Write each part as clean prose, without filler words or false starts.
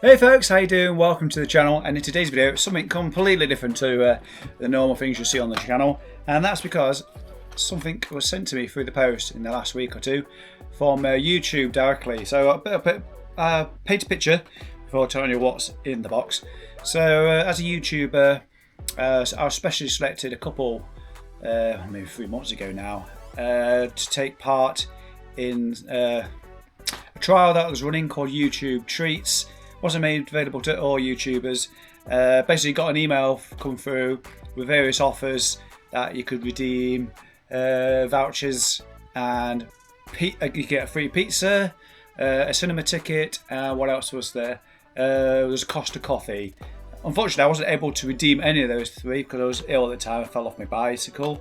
Hey folks, how you doing? Welcome to the channel, and in today's video it's something completely different to the normal things you see on the channel, and that's because something was sent to me through the post in the last week or two from YouTube directly. So I paint a picture before telling you what's in the box. So as a YouTuber, I specially selected a couple, maybe 3 months ago now, to take part in a trial that I was running called YouTube Treats. Wasn't made available to all YouTubers. Basically got an email come through with various offers that you could redeem, vouchers, and you get a free pizza, a cinema ticket, and what else was there? There was a Costa coffee. Unfortunately, I wasn't able to redeem any of those 3 because I was ill at the time. I fell off my bicycle.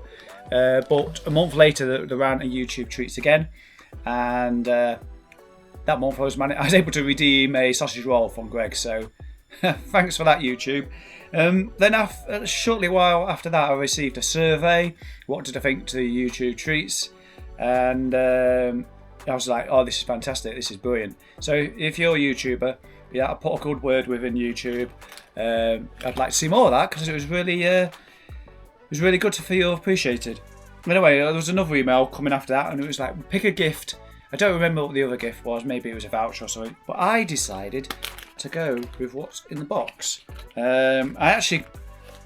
But a month later, they ran a YouTube Treats again, and that month I was able to redeem a sausage roll from Greg, so thanks for that, YouTube. Then shortly while after that, I received a survey. What did I think to the YouTube Treats? And I was like, oh, this is fantastic, this is brilliant. So if you're a YouTuber, yeah, I put a good word within YouTube. I'd like to see more of that because it was really good to feel appreciated. Anyway, there was another email coming after that, and it was like, pick a gift. I don't remember what the other gift was, maybe it was a voucher or something, but I decided to go with what's in the box. I actually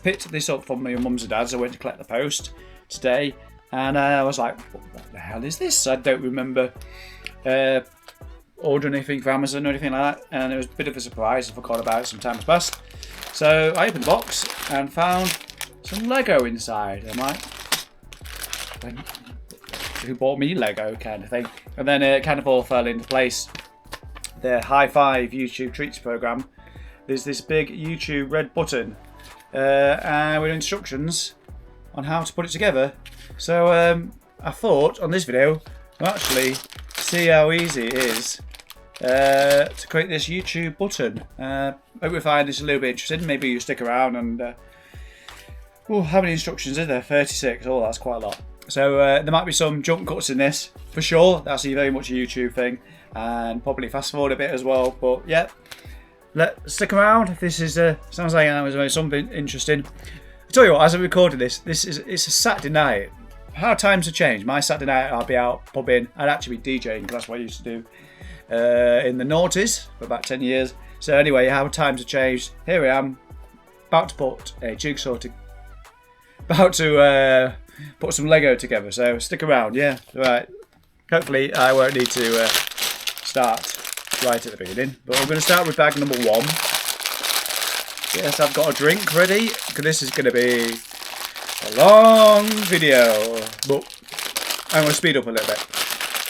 picked this up from my mum's and dad's. I went to collect the post today, and I was like, what the hell is this? I don't remember ordering anything from Amazon or anything like that, and it was a bit of a surprise. I forgot about it, some time has passed. So I opened the box and found some Lego inside. I'm like, who bought me Lego kind of thing, and then it kind of all fell into place. The High Five YouTube Treats program, there's this big YouTube red button and with instructions on how to put it together. So I thought on this video we'll actually see how easy it is to create this YouTube button. Hope you find this a little bit interesting. Maybe you stick around and how many instructions is there? 36. Oh, that's quite a lot. So there might be some jump cuts in this, for sure. That's very much a YouTube thing, and probably fast forward a bit as well. But yeah, stick around. If this is sounds like that was something interesting. I tell you what, as I recorded this, it's a Saturday night. How times have changed. My Saturday night, I'll be out pubbing. I'd actually be DJing because that's what I used to do in the noughties for about 10 years. So anyway, how times have changed. Here I am, about to put a jigsaw put some Lego together, so stick around, yeah. Right. Hopefully I won't need to start right at the beginning, but I'm going to start with bag number 1. Yes, I've got a drink ready, because this is going to be a long video, but I'm going to speed up a little bit.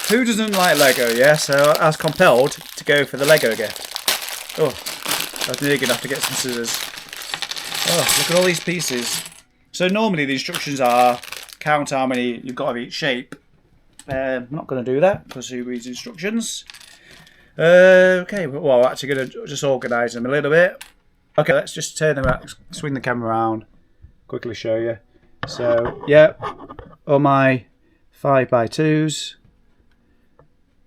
Who doesn't like Lego, yeah? So I was compelled to go for the Lego gift. Oh, I was nearly going to have to get some scissors. Oh, look at all these pieces. So normally the instructions are count how many you've got of each shape. I'm not going to do that because who reads instructions? Okay, well, I'm actually going to just organise them a little bit. Okay, let's just turn them out, swing the camera around, quickly show you. So, yeah, all my 5x2s,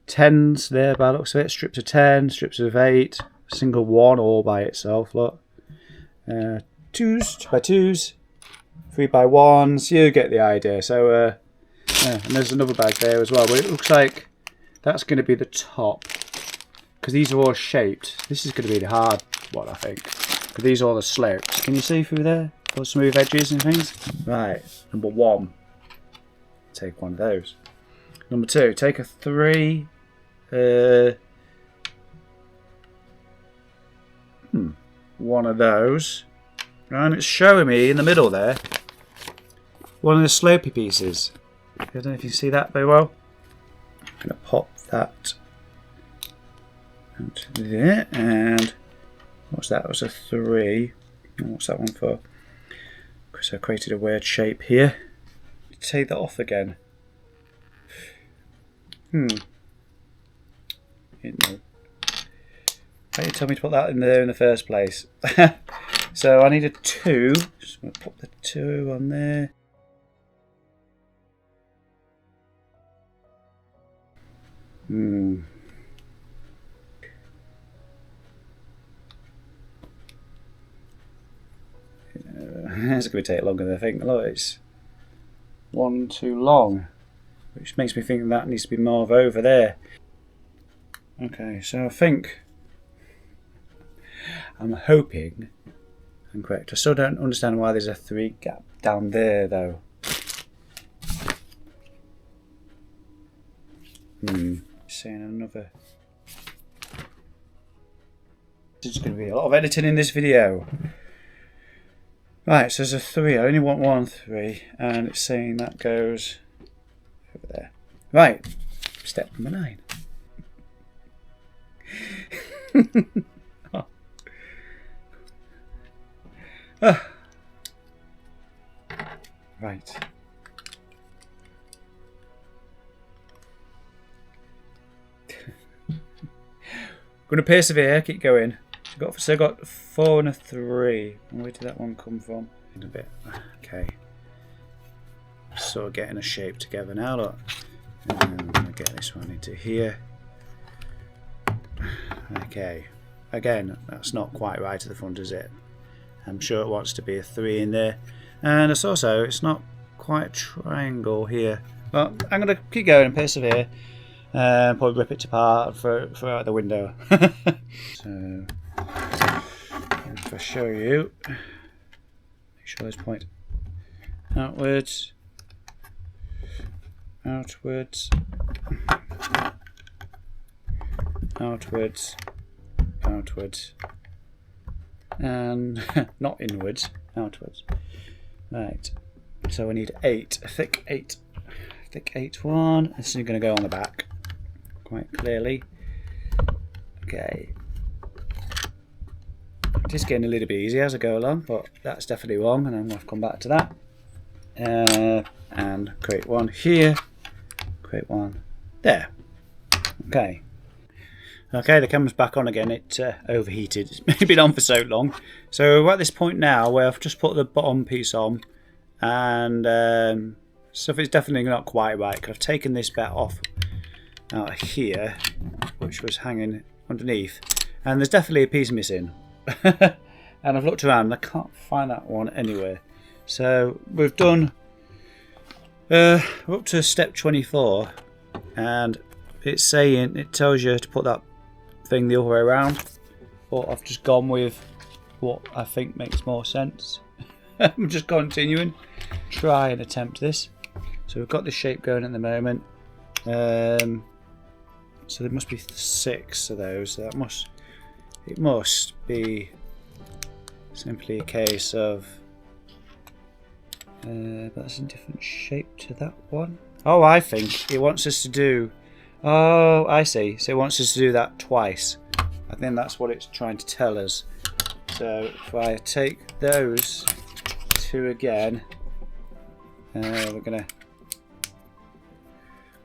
10s there by the looks of it, strips of 10, strips of 8, single 1 all by itself, look. 2x2s. 3x1s, you get the idea. So yeah, and there's another bag there as well, but it looks like that's going to be the top because these are all shaped. This is going to be the hard one, I think, because these are all the slopes. Can you see through there? All smooth edges and things. Right, number 1, take one of those. Number 2, take a 3. One of those, and it's showing me in the middle there one of the slopey pieces. I don't know if you can see that very well. I'm going to pop that into there, and what's that? That was a 3. And what's that one for? Because I created a weird shape here. Take that off again. Why didn't you tell me to put that in there in the first place? So I need a 2. Just going to pop the 2 on there. It's going to take longer than I think. Look, it's one too long, which makes me think that needs to be more of over there. Okay, so I think I'm hoping I'm correct. I still don't understand why there's a 3 gap down there though. Saying another. There's going to be a lot of editing in this video. Right, so there's a 3. I only want 1 3, and it's saying that goes over there. Right, step number 9. Oh. Ah. Right. Going to persevere, keep going. So got 4 and a 3. Where did that one come from? In a bit. Okay. Sort of getting a shape together now. Look. And I'm going to get this one into here. Okay. Again, that's not quite right at the front, is it? I'm sure it wants to be a 3 in there. And it's also, it's not quite a triangle here. But I'm going to keep going and persevere. Probably rip it apart and throw it out the window. So, if I show you, make sure this point outwards, outwards, outwards, outwards, and not inwards, outwards. Right, so we need 8, a thick 8. Thick 8 one. This is going to go on the back quite clearly. Okay. Just getting a little bit easier as I go along, but that's definitely wrong, and I'm going to come back to that. And create one here. Create one there. Okay. Okay, the camera's back on again. It overheated. It's been on for so long. So we're at this point now where I've just put the bottom piece on, and stuff is definitely not quite right, because I've taken this bit off out of here, which was hanging underneath, and there's definitely a piece missing. And I've looked around and I can't find that one anywhere. So we've done we're up to step 24, and it's saying, it tells you to put that thing the other way around, but I've just gone with what I think makes more sense. I'm just continuing, try and attempt this. So we've got this shape going at the moment. So there must be 6 of those. So that it must be simply a case of that's a different shape to that one. Oh, I think it wants us to do. Oh, I see. So it wants us to do that twice. I think that's what it's trying to tell us. So if I take those 2 again, we're gonna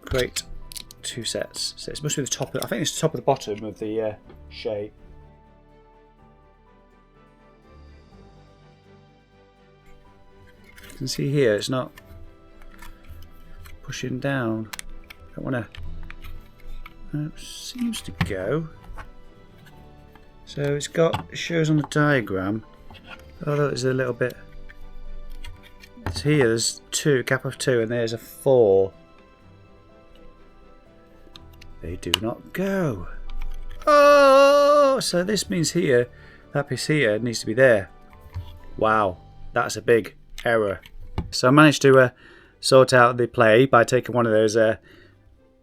create 2 sets. So it must be the top. I think it's the top of the bottom of the shape. You can see here it's not pushing down. I don't want to. It seems to go. So it shows on the diagram. Oh, look, there's a little bit. It's here. There's 2, gap of 2, and there's a 4. They do not go. Oh, so this means here, that piece here needs to be there. Wow, that's a big error. So I managed to sort out the play by taking one of those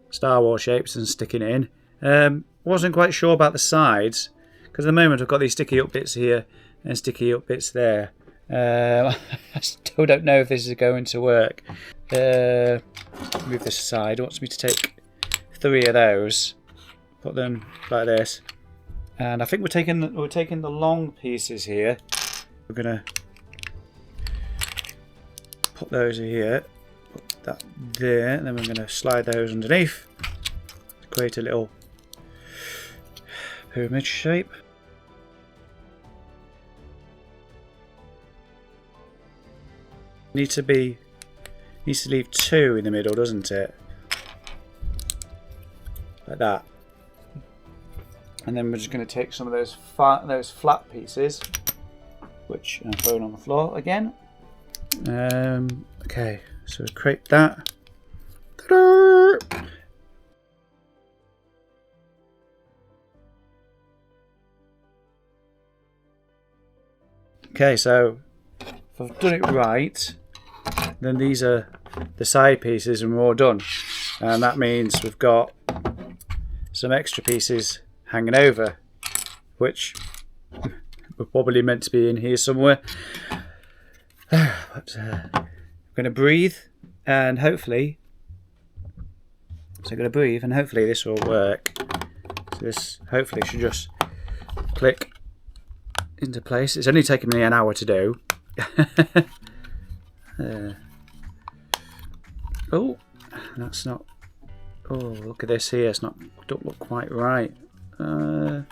Star Wars shapes and sticking it in. Wasn't quite sure about the sides, because at the moment I've got these sticky up bits here and sticky up bits there. I still don't know if this is going to work. Move this aside. It wants me to take 3 of those, put them like this, and I think we're taking the long pieces here. We're gonna put those here, put that there, and then we're gonna slide those underneath to create a little pyramid shape. Needs to leave 2 in the middle, doesn't it? Like that. And then we're just going to take some of those flat pieces, which I'm throwing on the floor again, Okay, so create that. Ta-da! Okay, so if I've done it right, then these are the side pieces and we're all done. And that means we've got some extra pieces hanging over, which were probably meant to be in here somewhere. But I'm going to breathe and hopefully, this will work. So this hopefully should just click into place. It's only taken me an hour to do. Oh, that's not. Oh, look at this here. It's not. Don't look quite right. To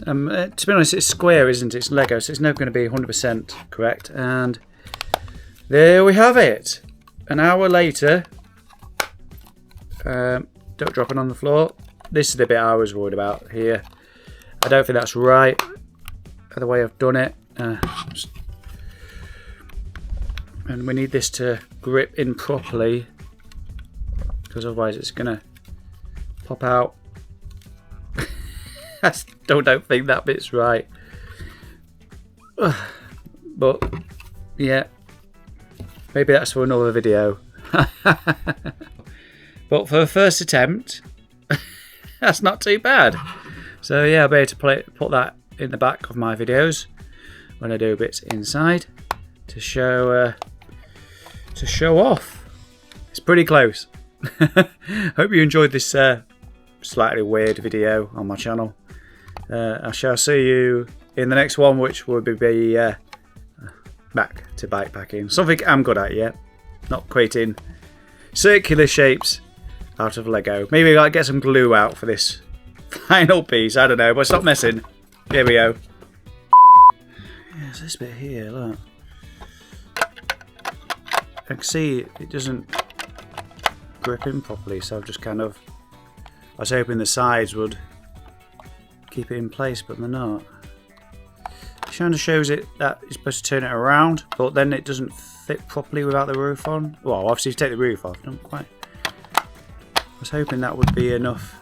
be honest, it's square, isn't it? It's Lego, so it's never going to be 100% correct. And there we have it. An hour later. Don't drop it on the floor. This is the bit I was worried about here. I don't think that's right. The way I've done it. And we need this to grip in properly, because otherwise it's gonna pop out. I still don't think that bit's right. But yeah, maybe that's for another video. But for the first attempt, that's not too bad. So yeah, I'll be able to put that in the back of my videos when I do bits inside to show off. It's pretty close. Hope you enjoyed this slightly weird video on my channel. I shall see you in the next one, which will be back to bikepacking. Something I'm good at yet, not creating circular shapes out of Lego. Maybe I'll get some glue out for this final piece, I don't know, but stop messing. Here we go. Yeah, it's this bit here, look. I can see it doesn't grip in properly, so I've just kind of, I was hoping the sides would keep it in place, but they're not. It kind of shows it that you're supposed to turn it around, but then it doesn't fit properly without the roof on. Well, obviously you take the roof off, don't quite. I was hoping that would be enough